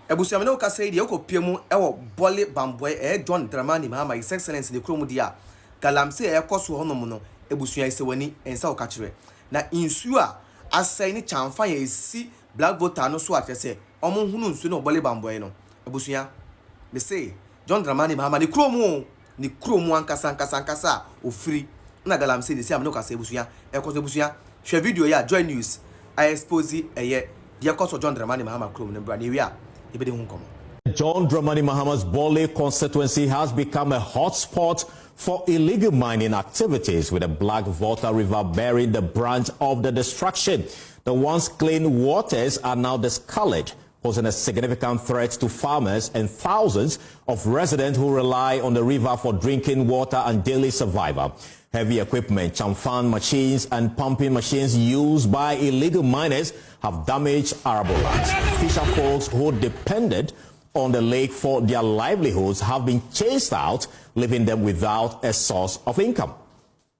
Ebusiamene o kasa ide ko piemu ewo Bole Bamboi John Dramani Mahama His Excellency de kromu dia Galamsey koso honom no ebusua isewani ensa o kachire na insu a asai ni chamfa ya esi black voter no so atese omo hunu nsu no Bole Bamboi no ebusua me say John Dramani Mahama ni kromu ankasa ofiri na Galamsey de si amene o kasa ebusua koso ebusua hwe video ya Joy News I expose eye dia koso John Dramani Mahama kromu no bra ne wi a John Dramani Mahama's Bole constituency has become a hotspot for illegal mining activities, with the Black Volta River bearing the brunt of the destruction. The once clean waters are now discolored, posing a significant threat to farmers and thousands of residents who rely on the river for drinking water and daily survival. Heavy equipment, chamfan machines and pumping machines used by illegal miners have damaged arable lands. Fisher folks who depended on the lake for their livelihoods have been chased out, leaving them without a source of income.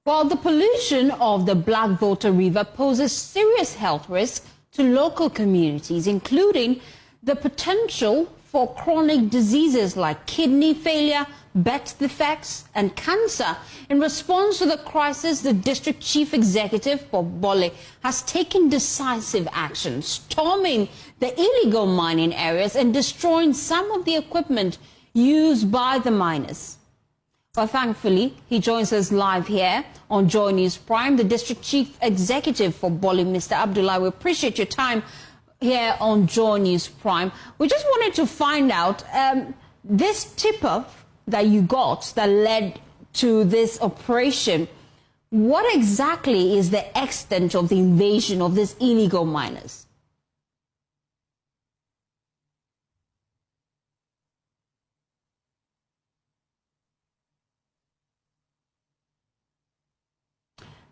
Well, the pollution of the Black Volta River poses serious health risks to local communities, including the potential for chronic diseases like kidney failure, birth defects and cancer. In response to the crisis, the district chief executive for Bole has taken decisive action, storming the illegal mining areas and destroying some of the equipment used by the miners. Well, thankfully, he joins us live here on Joy News Prime, the district chief executive for Bole, Mr. Abdullah. We appreciate your time here on Joy News Prime. We just wanted to find out this tip-off that you got that led to this operation. What exactly is the extent of the invasion of these illegal miners?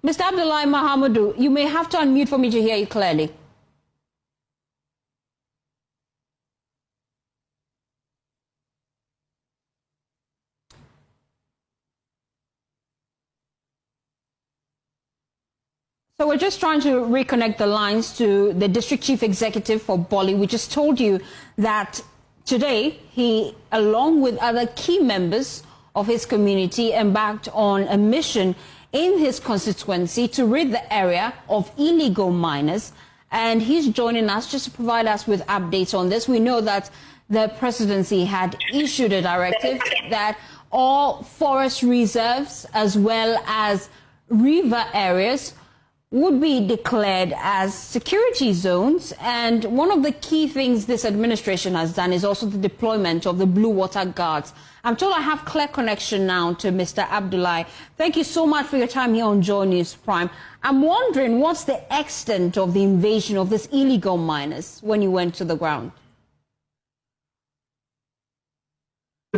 Mr. Abdullah Mahamadou, you may have to unmute for me to hear you clearly. So we're just trying to reconnect the lines to the district chief executive for Bole. We just told you that today he, along with other key members of his community, embarked on a mission in his constituency to rid the area of illegal miners. And he's joining us just to provide us with updates on this. We know that the presidency had issued a directive that all forest reserves as well as river areas would be declared as security zones. And one of the key things this administration has done is also the deployment of the Blue Water Guards. I'm told I have clear connection now to Mr. Abdullah. Thank you so much for your time here on Joy News Prime. I'm wondering, what's the extent of the invasion of these illegal miners when you went to the ground?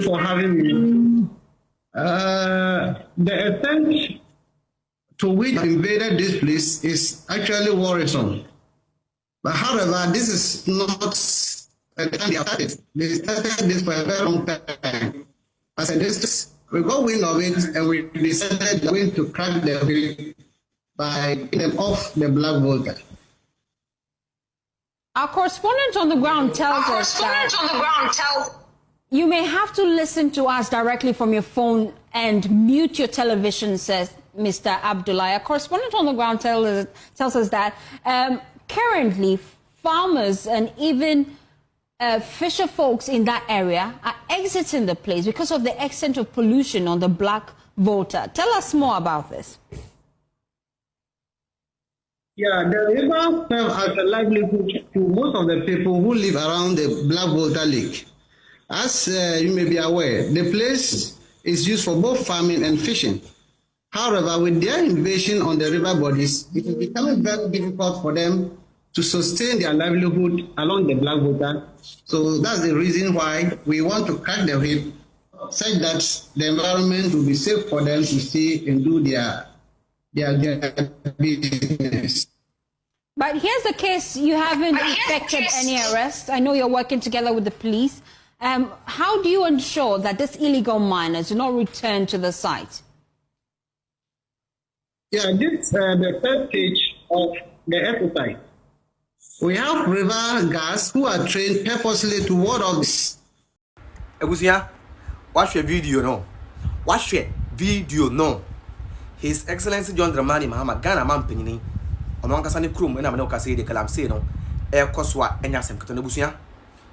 For having me. The extent to which invaded this place is actually worrisome. But however, this is not a time they started. They started this for a very long time. As a district, we got wind of it and we decided we're going to crack the whip by getting them off the Black Volta. Our correspondent on the ground tells us that you may have to listen to us directly from your phone and mute your television, says Mr. Abdullah. A correspondent on the ground tells us that currently farmers and even fisher folks in that area are exiting the place because of the extent of pollution on the Black Volta. Tell us more about this. Yeah, the river serves as a livelihood to most of the people who live around the Black Volta Lake. As you may be aware, the place is used for both farming and fishing. However, with their invasion on the river bodies, it is becoming very difficult for them to sustain their livelihood along the Black Volta. So that's the reason why we want to crack the whip, such that the environment will be safe for them to stay and do their business. But here's the case: you haven't effected any arrests. I know you're working together with the police. How do you ensure that these illegal miners do not return to the site? Yeah, this is the first stage of the exercise. We have river guards who are trained purposely to ward off this. Ebusia, watch your video no. Watch your video no. His Excellency John Dramani Mahama Ghana man penini. Ono ankasa ne krom na me no kasa Eeii Galamsey no. E koso a enya asem keto na ebusia.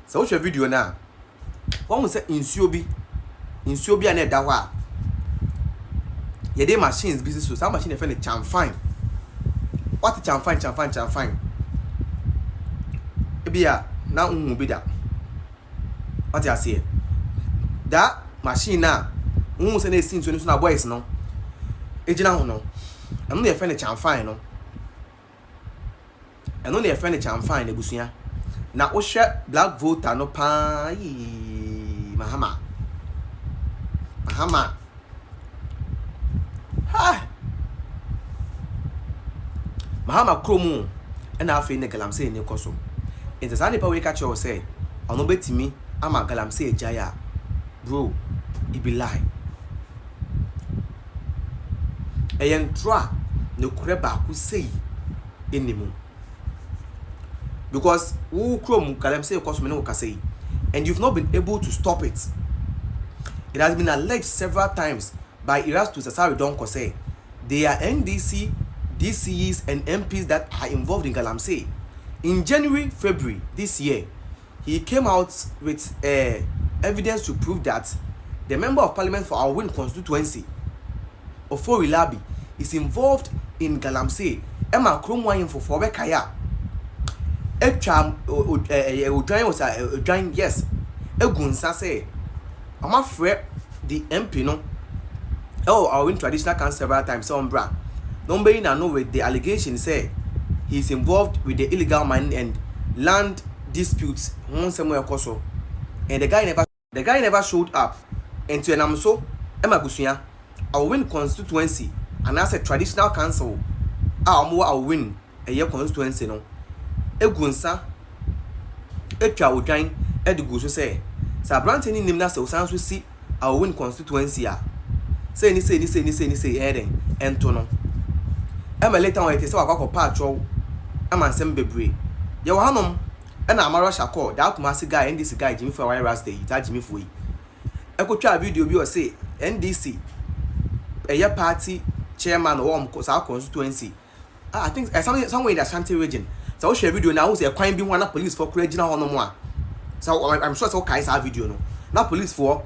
So watch your video na. Wọ́n say insuo bi a na da ho a. Ye dey machines business so some machine e fe ne chamfine. What chamfine? Ebia na unhu bi da. What you say? That machine na unhu se na esi so na boys no. Ejina ho no. Eno na e fe ne chamfine no. Eno na e fe ne chamfine ebusia. Na wo hwe black voter no pa Mahama. Ha. Mahama kromu na afi ne Galamsey ne koso. Ente sa nipa we ka che o say ono betimi ama Galamsey ejaya. Bro, it be lie. Eyentra no kure ba ku sei enimu. Because who krom Galamsey koso me no ka say, and you've not been able to stop it. It has been alleged several times by Erastus Asari Donko say they are NDC, DCEs and MPs that are involved in Galamsey. In January, February this year, he came out with evidence to prove that the member of parliament for our constituency, Ofori Labi, is involved in Galamsey. Emma Kromwayin for Kaya. Yes. Egunsa say, I'm afraid the MP no. Oh, our traditional council several times. So, bra. Nobody know with the allegation say he's involved with the illegal mining and land disputes somewhere koso. And the guy never showed up. And to an so Emma Gusuya, our constituency and as a traditional council, our win a year constituency no. Egunsa etwa odwan edigu so say Sabrante ni nimna se osanso si our constituency a say ni eden ento no ema later on it say wakwa pa atwo ema nsem bebre ye wo hanom na amara shako da akumasi guy NDC guy Jimmy for wire rasta ita Jimmy for yi ekotwa video bi o say NDC eye party chairman of constituency I think somewhere in the Ashanti region. So I share video now say kwan bi one police for cragina hono mo a. So I'm sure so kai sa video no. Na police for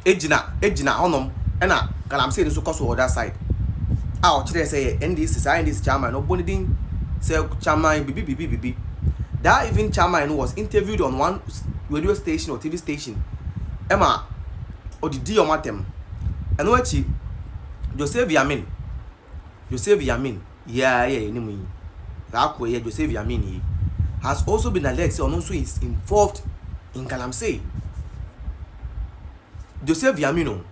ejina honom na Galamsey no so koso other side. Ah o kire say NDC chairman no bonidin say chairman bibi. That even chairman was interviewed on one radio station or TV station. Emma odidi o matem. Eno achi Joseph Yamin. Yeah, anyway. That way, Joseph Yamini has also been alleged and also is involved in Galamsey. Joseph Yamino,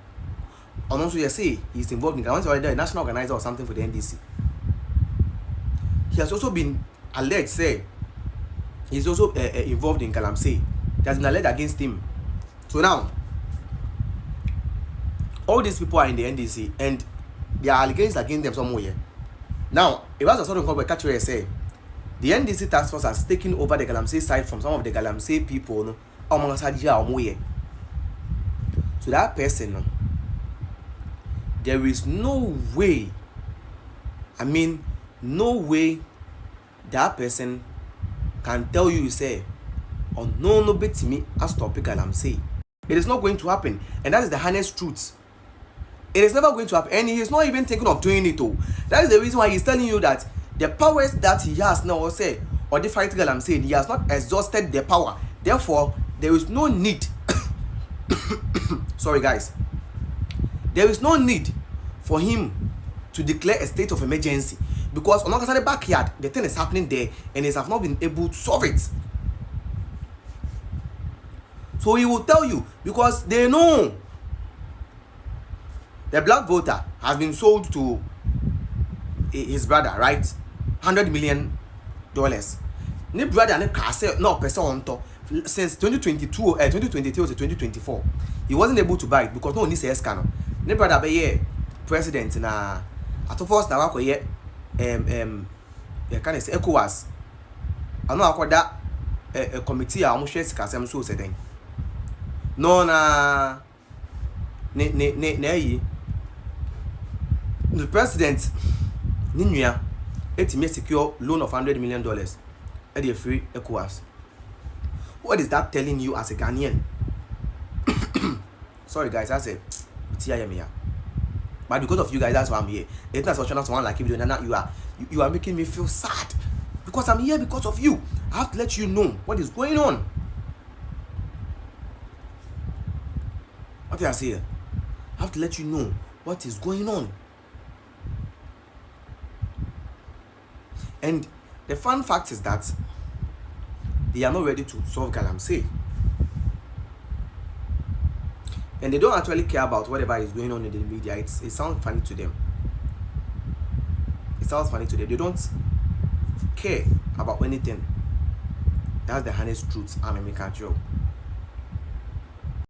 and also you say he's involved in Galamsey, the national organizer or something for the NDC. He has also been alleged, say, he's also involved in Galamsey. There's been alleged against him. So now, all these people are in the NDC and there are allegations against them somewhere. Now, it was a sort of called catcher say the NDC task force has taken over the Galamsey side from some of the Galamsey people. No, so that person, no, there is no way. I mean, no way that person can tell you say, "Oh no, bet me, I stop Galamsey." It is not going to happen, and that is the honest truth. It is never going to happen, and he is not even thinking of doing it. Oh, that is the reason why he is telling you that the powers that he has now, say, or the fight Galamsey, he has not exhausted the power. Therefore, there is no need. Sorry, guys. There is no need for him to declare a state of emergency because on the backyard, the thing is happening there, and he has not been able to solve it. So he will tell you because they know. The black voter has been sold to his brother, right? $100 million. Ne brother ne kase no person on top since 2023 to 2024. He wasn't able to buy it because no one needs a scanner. Ne brother be president na at first na wako ye can say ECOWAS ano akoda a committee a omo hwe sikasem so seden no na yi the president ni nua etime secure loan of $100 million at the free ECOWAS. What is that telling you as a Ghanaian? Sorry guys, I said but because of you guys, that's why I'm here. It's not such someone like you, you are making me feel sad because I'm here because of you. I have to let you know what is going on. What did I say? I have to let you know what is going on. And the fun fact is that they are not ready to solve Galamsey. And they don't actually care about whatever is going on in the media. It sounds funny to them. It sounds funny to them. They don't care about anything. That's the honest truth. I'm a mechanical.